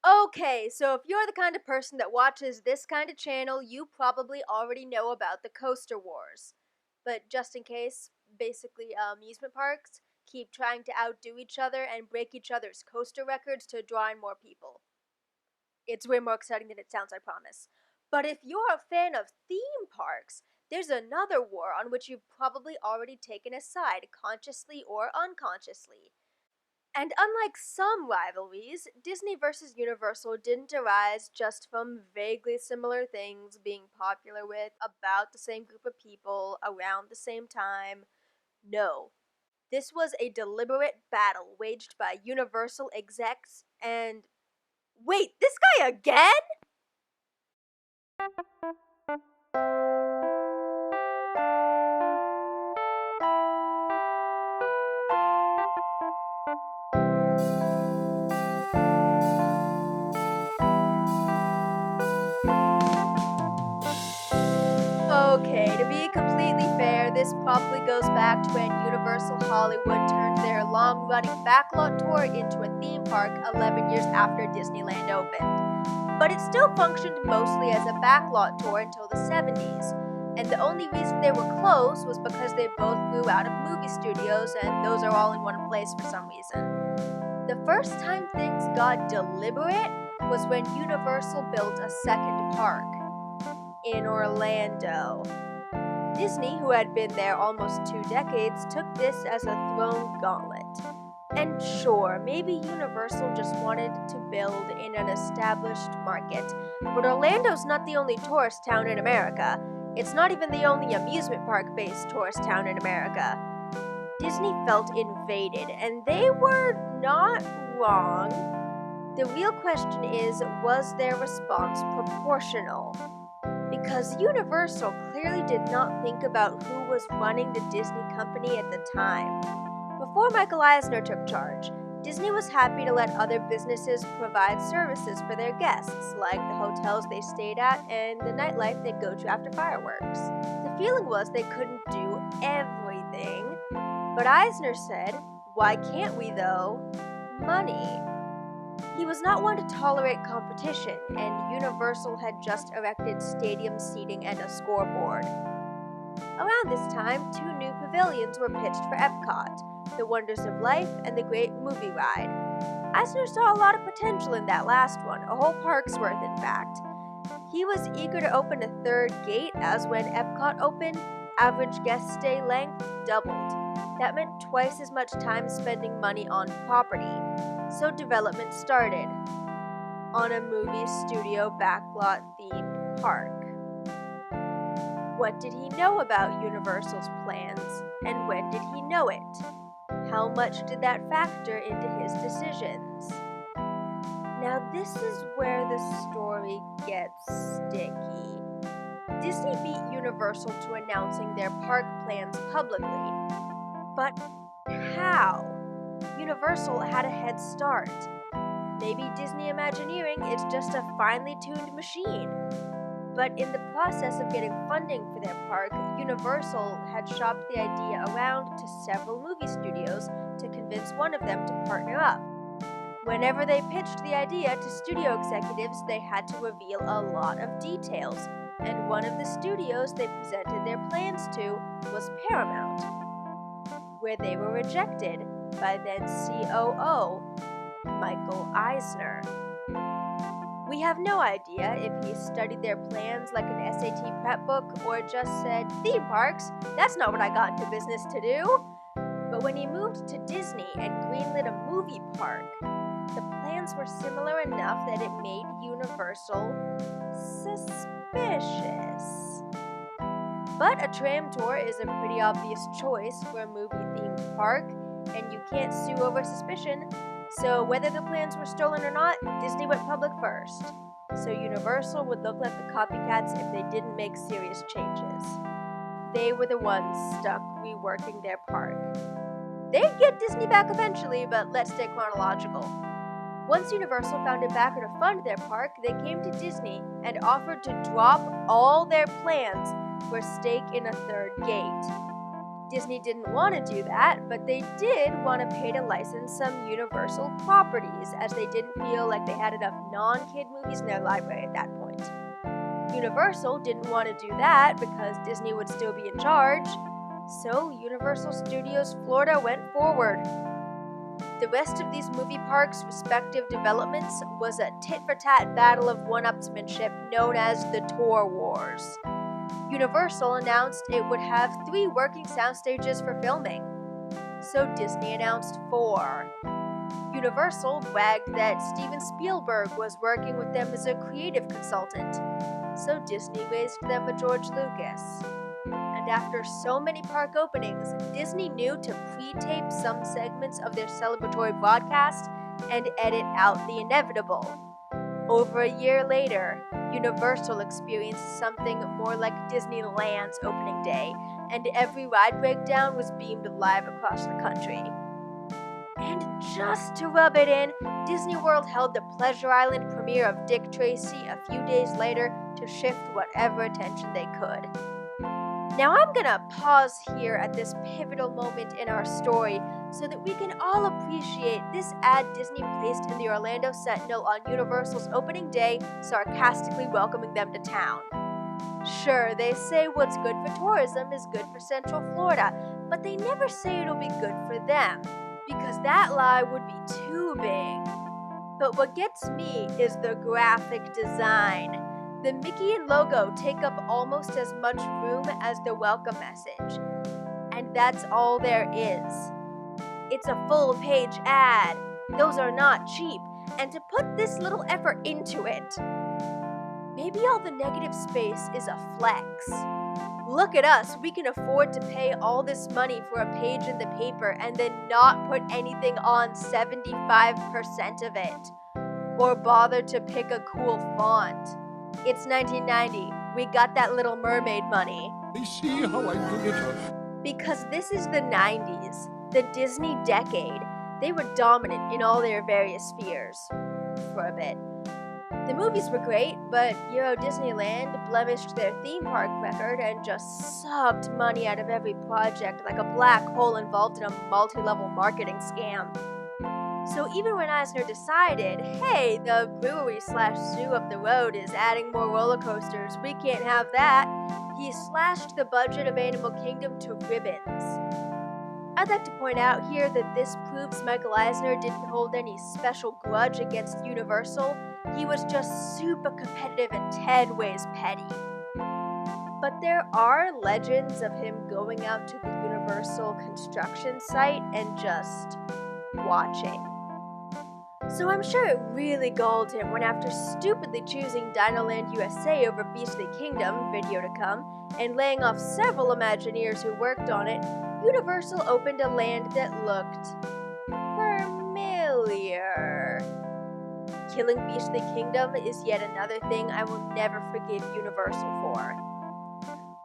Okay, so if you're the kind of person that watches this kind of channel, you probably already know about the Coaster Wars. But just in case, basically, amusement parks keep trying to outdo each other and break each other's coaster records to draw in more people. It's way more exciting than it sounds, I promise. But if you're a fan of theme parks, there's another war on which you've probably already taken a side, consciously or unconsciously. And unlike some rivalries, Disney versus Universal didn't arise just from vaguely similar things being popular with about the same group of people around the same time. No. This was a deliberate battle waged by Universal execs and. Wait, this guy again? Okay, to be completely fair, this probably goes back to when Universal Hollywood turned their long running backlot tour into a theme park 11 years after Disneyland opened. But it still functioned mostly as a backlot tour until the 70s, and the only reason they were closed was because they both grew out of movie studios, and those are all in one place for some reason. The first time things got deliberate was when Universal built a second park in Orlando. Disney, who had been there almost 2 decades, took this as a thrown gauntlet. And sure, maybe Universal just wanted to build in an established market, but Orlando's not the only tourist town in America. It's not even the only amusement park based tourist town in America. Disney felt invaded, and they were not wrong. The real question is, was their response proportional? Because Universal clearly did not think about who was running the Disney company at the time. Before Michael Eisner took charge, Disney was happy to let other businesses provide services for their guests, like the hotels they stayed at and the nightlife they'd go to after fireworks. The feeling was they couldn't do everything, but Eisner said, "Why can't we though? Money." He was not one to tolerate competition, and Universal had just erected stadium seating and a scoreboard. Around this time, two new pavilions were pitched for Epcot, the Wonders of Life and the Great Movie Ride. Eisner saw a lot of potential in that last one, a whole park's worth, in fact. He was eager to open a third gate, as when Epcot opened, average guest stay length doubled. That meant twice as much time spending money on property. So development started on a movie studio backlot themed park. What did he know about Universal's plans, and when did he know it? How much did that factor into his decisions? Now, this is where the story gets sticky. Disney beat Universal to announcing their park plans publicly. But how? Universal had a head start. Maybe Disney Imagineering is just a finely tuned machine. But in the process of getting funding for their park, Universal had shopped the idea around to several movie studios to convince one of them to partner up. Whenever they pitched the idea to studio executives, they had to reveal a lot of details, and one of the studios they presented their plans to was Paramount, where they were rejected by then COO Michael Eisner. We have no idea if he studied their plans like an SAT prep book or just said, "Theme parks, that's not what I got into business to do." But when he moved to Disney and greenlit a movie park, the plans were similar enough that it made Universal suspicious. But a tram tour is a pretty obvious choice for a movie-themed park, and you can't sue over suspicion. So whether the plans were stolen or not, Disney went public first. So Universal would look like the copycats if they didn't make serious changes. They were the ones stuck reworking their park. They'd get Disney back eventually, but let's stay chronological. Once Universal found a backer to fund their park, they came to Disney and offered to drop all their plans for a stake in a third gate. Disney didn't want to do that, but they did want to pay to license some Universal properties, as they didn't feel like they had enough non-kid movies in their library at that point. Universal didn't want to do that because Disney would still be in charge, so Universal Studios Florida went forward. The rest of these movie parks' respective developments was a tit-for-tat battle of one-upsmanship known as the Tour Wars. Universal announced it would have 3 working sound stages for filming, so Disney announced 4. Universal bragged that Steven Spielberg was working with them as a creative consultant, so Disney raised them a George Lucas. And after so many park openings, Disney knew to pre-tape some segments of their celebratory broadcast and edit out the inevitable. Over a year later, Universal experienced something more like Disneyland's opening day, and every ride breakdown was beamed live across the country. And just to rub it in, Disney World held the Pleasure Island premiere of Dick Tracy a few days later to shift whatever attention they could. Now I'm gonna pause here at this pivotal moment in our story so that we can all appreciate this ad Disney placed in the Orlando Sentinel on Universal's opening day, sarcastically welcoming them to town. Sure, they say what's good for tourism is good for Central Florida, but they never say it'll be good for them, because that lie would be too big. But what gets me is the graphic design. The Mickey and logo take up almost as much room as the welcome message. And that's all there is. It's a full-page ad. Those are not cheap. And to put this little effort into it, maybe all the negative space is a flex. Look at us, we can afford to pay all this money for a page in the paper and then not put anything on 75% of it. Or bother to pick a cool font. It's 1990. We got that Little Mermaid money. You see how I do it? Because this is the 90s, the Disney decade. They were dominant in all their various spheres. For a bit. The movies were great, but Euro Disneyland blemished their theme park record and just sucked money out of every project like a black hole involved in a multi-level marketing scam. So even when Eisner decided, hey, the brewery/zoo up the road is adding more roller coasters, we can't have that, he slashed the budget of Animal Kingdom to ribbons. I'd like to point out here that this proves Michael Eisner didn't hold any special grudge against Universal. He was just super competitive and 10 ways petty. But there are legends of him going out to the Universal construction site and just watching. So I'm sure it really galled him when, after stupidly choosing Dinoland USA over Beastly Kingdom, video to come, and laying off several Imagineers who worked on it, Universal opened a land that looked familiar. Killing Beastly Kingdom is yet another thing I will never forgive Universal for.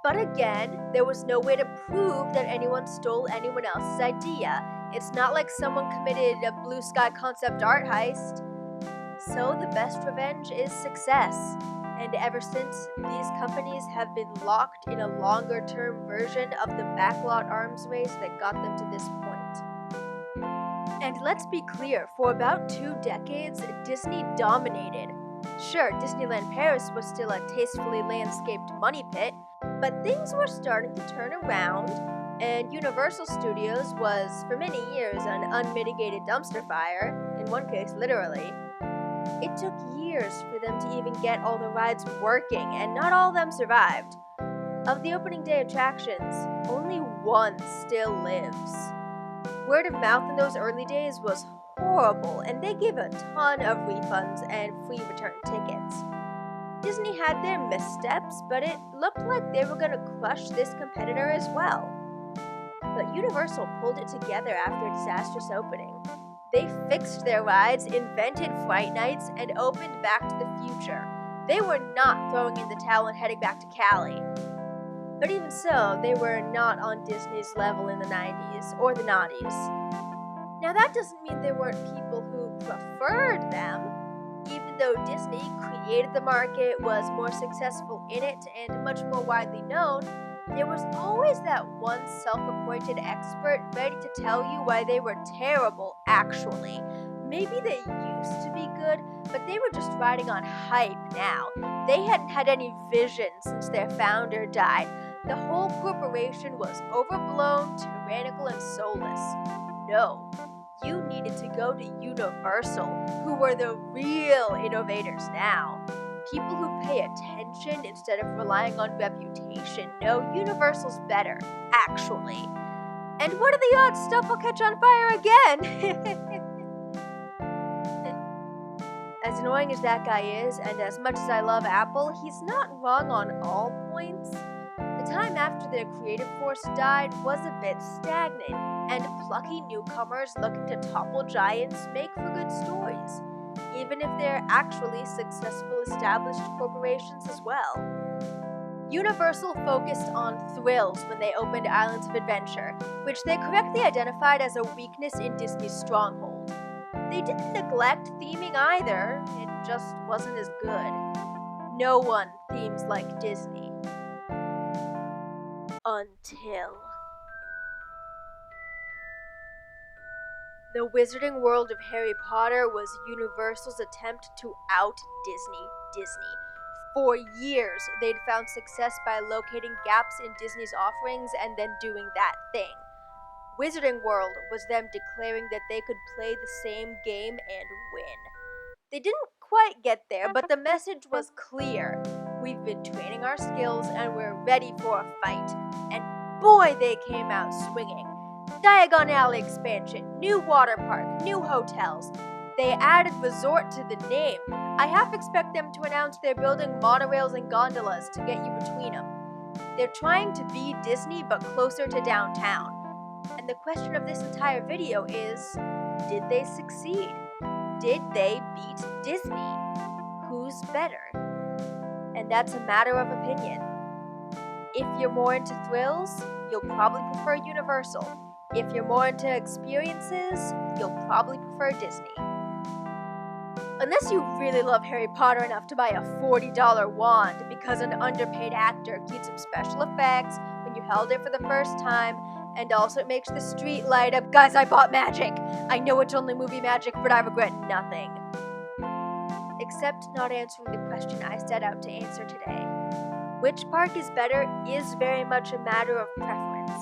But again, there was no way to prove that anyone stole anyone else's idea. It's not like someone committed a blue sky concept art heist. So the best revenge is success. And ever since, these companies have been locked in a longer-term version of the backlot arms race that got them to this point. And let's be clear, for about 2 decades, Disney dominated. Sure, Disneyland Paris was still a tastefully landscaped money pit, but things were starting to turn around, and Universal Studios was, for many years, an unmitigated dumpster fire, in one case literally. It took years for them to even get all the rides working, and not all of them survived. Of the opening day attractions, only one still lives. Word of mouth in those early days was horrible, and they gave a ton of refunds and free return tickets. Disney had their missteps, but it looked like they were going to crush this competitor as well. But Universal pulled it together after a disastrous opening. They fixed their rides, invented Fright Nights, and opened Back to the Future. They were not throwing in the towel and heading back to Cali. But even so, they were not on Disney's level in the 90s or the noughties. Now that doesn't mean there weren't people who preferred them. Even though Disney created the market, was more successful in it, and much more widely known, there was always that one self-appointed expert ready to tell you why they were terrible, actually. Maybe they used to be good, but they were just riding on hype now. They hadn't had any vision since their founder died. The whole corporation was overblown, tyrannical, and soulless. No, you needed to go to Universal, who were the real innovators now. People who pay attention instead of relying on reputation. No, Universal's better, actually. And what are the odds stuff will catch on fire again? As annoying as that guy is, and as much as I love Apple, he's not wrong on all points. The time after their creative force died was a bit stagnant, and plucky newcomers looking to topple giants make for good stories, even if they're actually successful established corporations as well. Universal focused on thrills when they opened Islands of Adventure, which they correctly identified as a weakness in Disney's stronghold. They didn't neglect theming either, it just wasn't as good. No one themes like Disney. Until the Wizarding World of Harry Potter was Universal's attempt to out-Disney Disney. For years, they'd found success by locating gaps in Disney's offerings and then doing that thing. Wizarding World was them declaring that they could play the same game and win. They didn't quite get there, but the message was clear. We've been training our skills and we're ready for a fight. And boy, they came out swinging. Diagon Alley expansion, new water park, new hotels. They added resort to the name. I half expect them to announce they're building monorails and gondolas to get you between them. They're trying to be Disney but closer to downtown. And the question of this entire video is, did they succeed? Did they beat Disney? Who's better? And that's a matter of opinion. If you're more into thrills, you'll probably prefer Universal. If you're more into experiences, you'll probably prefer Disney. Unless you really love Harry Potter enough to buy a $40 wand because an underpaid actor keeps some special effects when you held it for the first time, and also it makes the street light up. Guys, I bought magic! I know it's only movie magic, but I regret nothing. Except not answering the question I set out to answer today. Which park is better is very much a matter of preference.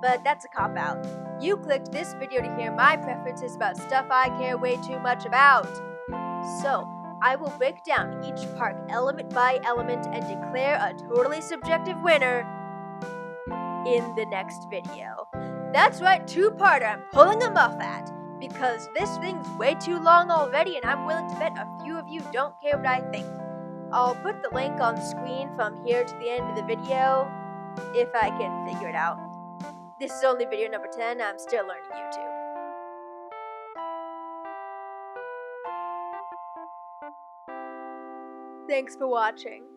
But that's a cop-out. You clicked this video to hear my preferences about stuff I care way too much about. So, I will break down each park element by element and declare a totally subjective winner in the next video. That's right, two-parter, I'm pulling a muff at, because this thing's way too long already and I'm willing to bet a few of you don't care what I think. I'll put the link on screen from here to the end of the video, if I can figure it out. This is only video number 10, I'm still learning YouTube. Thanks for watching.